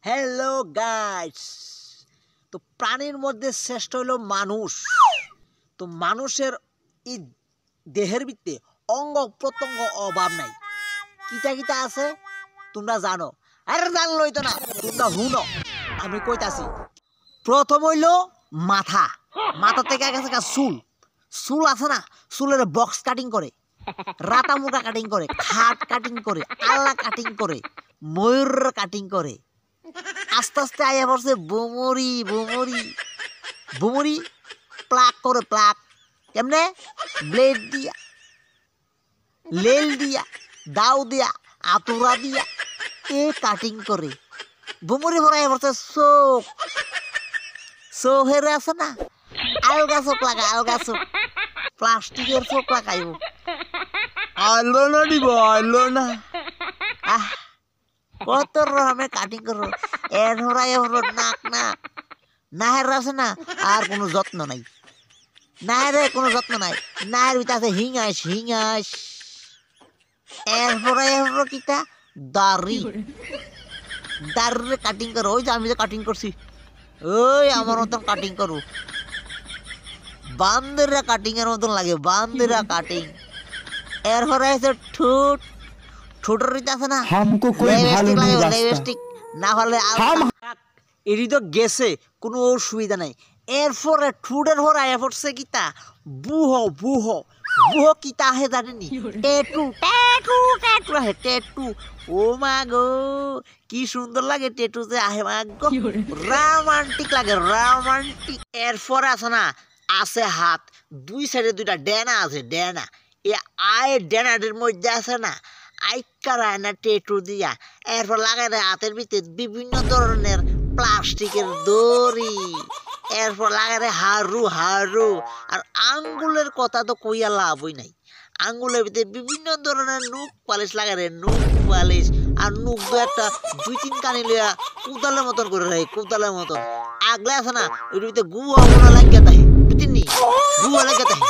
Hello guys, তো প্রাণীর মধ্যে শ্রেষ্ঠ হলো মানুষ। তো মানুষের এই দেহের ভিতরে অঙ্গ প্রত্যঙ্গ অভাব নাই। কিতা কিতা আছে তোমরা জানো? আরে জানলই তো না, তোমরা হুনো আমি কইতাছি। প্রথম হইলো মাথা, মাথা থেকে গেছে চুল, চুল আছে না, চুলের বক্স কাটিং করে, রাতা মুটা কাটিং করে, খাট কাটিং করে, আল্লা কাটিং করে, ময়ূর কাটিং করে। আস্তে আস্তে আয়া পড়ছে বুমুরি বুমুরি বুমুরি প্লাক করে, প্লাক কেমনে? ব্লেড দিয়া, লেল দিয়া, দাও দিয়া, আতুরা দিয়া এ কাটিং করে। বুমুরি ভরা আয়া পড়ছে চোখ, চোখের আছে না আলগা চোখ লাগা, আলগা চোখ, প্লাস্টিকের চোখ লাগাইব। আইলো না দিব, আইলো না। কত রকমের কাটিং করো, এর হরাই নাক না, নাহের আছে না আর কোনো যত্ন নাই, নাহের কোনো যত্ন নাই, নাহের ভিতরে আছে হিঙাস হিঙাস। এরপরে কিটা দাড়ি, দাড়ি কাটিং করো। ওই যে আমি যে কাটিং করছি, ওই আমার মতন কাটিং করো, বান্দেরা কাটিং এর মতন লাগে, বান্দেরা কাটিং। এরপরে আছে ঠোঁট, ঠোঁটের ভিতরে আছে না লিপস্টিক, না হলে এটি তো গেছে, কোনো অসুবিধা নাই। এরপরে ঠোঁটের ভরা আয়া পড়ছে কিতা বুহ, বুহ বুহ কিতা আহে জানেনি? টেটু, টেটু, টেটু আহে, টেটু। ও মা গো কি সুন্দর লাগে টেটু যে আহে, মা গো রোমান্টিক লাগে, রোমান্টিক। এরপরে আছে না, আছে হাত, দুই সাইডে দুইটা ডেনা আছে, ডেনা। এ আয় ডেনাটির মধ্যে আছে না আইকারায় না টেটু দিয়া। এরপর লাগাই দেয় হাতের ভিতরে বিভিন্ন ধরনের প্লাস্টিকের দড়ি। এরপর লাগাই দেয় হারু, হারু। আর আঙ্গুলের কথা তো কইয়া লাভই নাই, আঙ্গুলের ভিতরে বিভিন্ন ধরনের নুক পালিশ লাগাই দেয়, নুক পালিশ। আর নুক দু একটা দুই তিন কানি লিয়া কুদালের মতন করে রাখে, কুদালের মতন। আগলে আছে না ওইটার ভিতরে গুয়া লাগিয়ে থাকে, বুঝিনি? গুয়া লাগিয়ে থাকে।